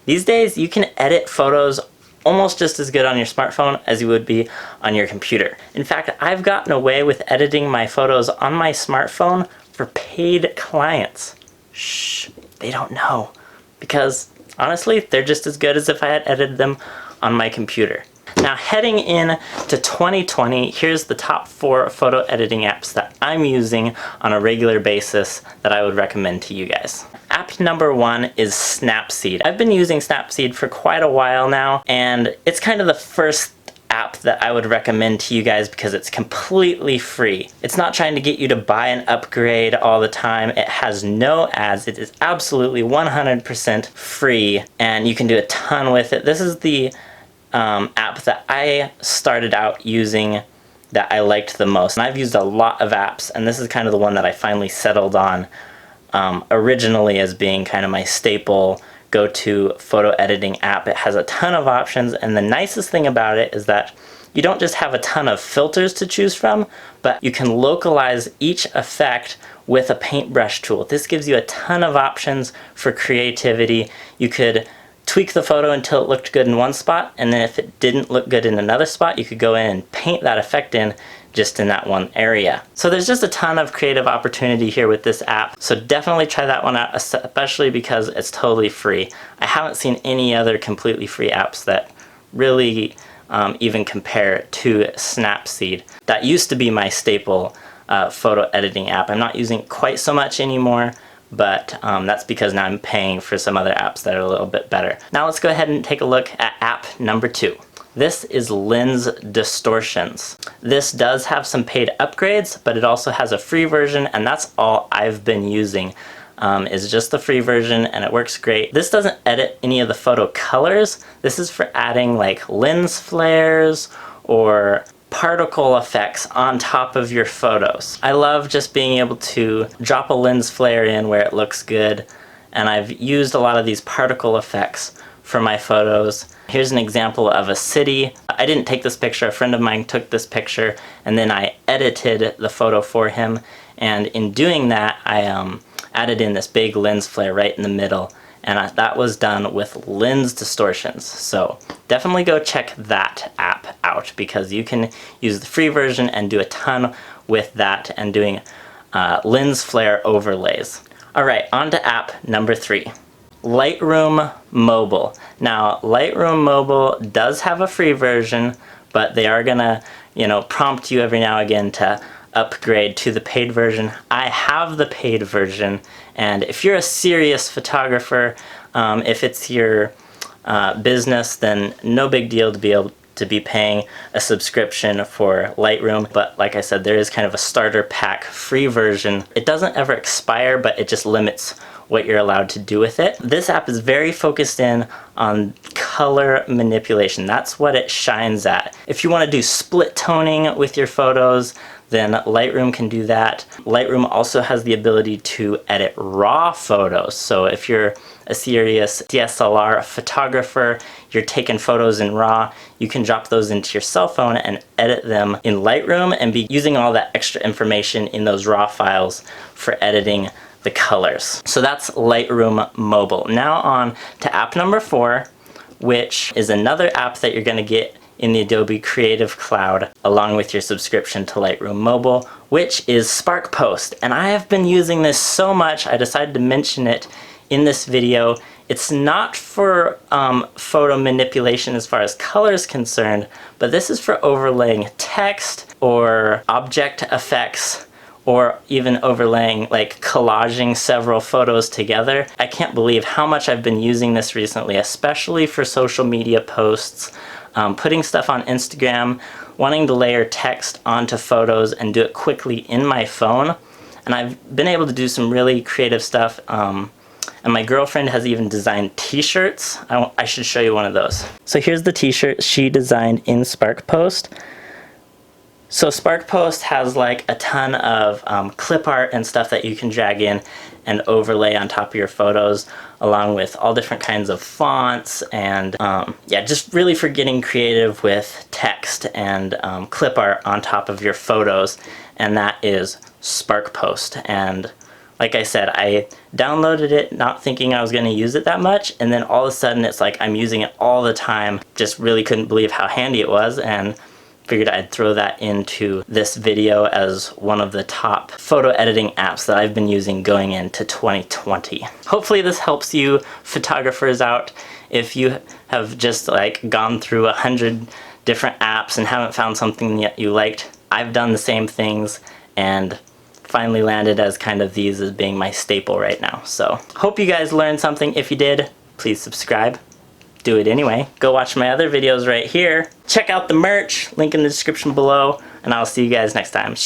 These days you can edit photos almost just as good on your smartphone as you would be on your computer. In fact, I've gotten away with editing my photos on my smartphone for paid clients. Shh, they don't know. Because honestly, they're just as good as if I had edited them on my computer. Now heading in to 2020, here's the top 4 photo editing apps that I'm using on a regular basis that I would recommend to you guys. App number 1 is Snapseed. I've been using Snapseed for quite a while now, and it's kind of the first app that I would recommend to you guys because it's completely free. It's not trying to get you to buy an upgrade all the time. It has no ads. It is absolutely 100% free, and you can do a ton with it. This is the app that I started out using that I liked the most. And I've used a lot of apps, and this is kind of the one that I finally settled on originally as being kind of my staple go-to photo editing app. It has a ton of options, and the nicest thing about it is that you don't just have a ton of filters to choose from, but you can localize each effect with a paintbrush tool. This gives you a ton of options for creativity. You could tweak the photo until it looked good in one spot, and then if it didn't look good in another spot, you could go in and paint that effect in just in that one area. So there's just a ton of creative opportunity here with this app, so definitely try that one out, especially because it's totally free. I haven't seen any other completely free apps that really even compare to Snapseed. That used to be my staple photo editing app. I'm not using it quite so much anymore, but that's because now I'm paying for some other apps that are a little bit better. Now let's go ahead and take a look at app number 2. This is Lens Distortions. This does have some paid upgrades, but it also has a free version, and that's all I've been using is just the free version, and it works great. This doesn't edit any of the photo colors. This is for adding like lens flares or particle effects on top of your photos. I love just being able to drop a lens flare in where it looks good, and I've used a lot of these particle effects for my photos. Here's an example of a city. I didn't take this picture, a friend of mine took this picture, and then I edited the photo for him, and in doing that I added in this big lens flare right in the middle, and that was done with Lens Distortions. So definitely go check that app out because you can use the free version and do a ton with that and doing lens flare overlays. Alright, on to app number 3. Lightroom Mobile. Now, Lightroom Mobile does have a free version, but they are gonna, prompt you every now and again to upgrade to the paid version. I have the paid version, and if you're a serious photographer, if it's your business, then no big deal to be able to be paying a subscription for Lightroom. But like I said, there is kind of a starter pack free version. It doesn't ever expire, but it just limits what you're allowed to do with it. This app is very focused in on color manipulation. That's what it shines at. If you want to do split toning with your photos, then Lightroom can do that. Lightroom also has the ability to edit raw photos. So if you're a serious DSLR photographer, you're taking photos in RAW, you can drop those into your cell phone and edit them in Lightroom and be using all that extra information in those RAW files for editing the colors. So that's Lightroom Mobile. Now on to app number 4, which is another app that you're going to get in the Adobe Creative Cloud along with your subscription to Lightroom Mobile, which is Spark Post. And I have been using this so much, I decided to mention it in this video. It's not for photo manipulation as far as color is concerned, but this is for overlaying text or object effects, or even overlaying, like collaging several photos together. I can't believe how much I've been using this recently, especially for social media posts, putting stuff on Instagram, wanting to layer text onto photos and do it quickly in my phone. And I've been able to do some really creative stuff. And my girlfriend has even designed t-shirts. I should show you one of those. So here's the t-shirt she designed in Spark Post. So Spark Post has like a ton of clip art and stuff that you can drag in and overlay on top of your photos, along with all different kinds of fonts and yeah, just really for getting creative with text and clip art on top of your photos. And that is Spark Post. And Like I said, I downloaded it not thinking I was going to use it that much, and then all of a sudden it's like I'm using it all the time. Just really couldn't believe how handy it was, and figured I'd throw that into this video as one of the top photo editing apps that I've been using going into 2020. Hopefully this helps you photographers out if you have just like gone through 100 different apps and haven't found something yet you liked. I've done the same things and finally landed as kind of these as being my staple right now. So hope you guys learned something. If you did, please subscribe. Do it anyway. Go watch my other videos right here. Check out the merch, link in the description below, and I'll see you guys next time.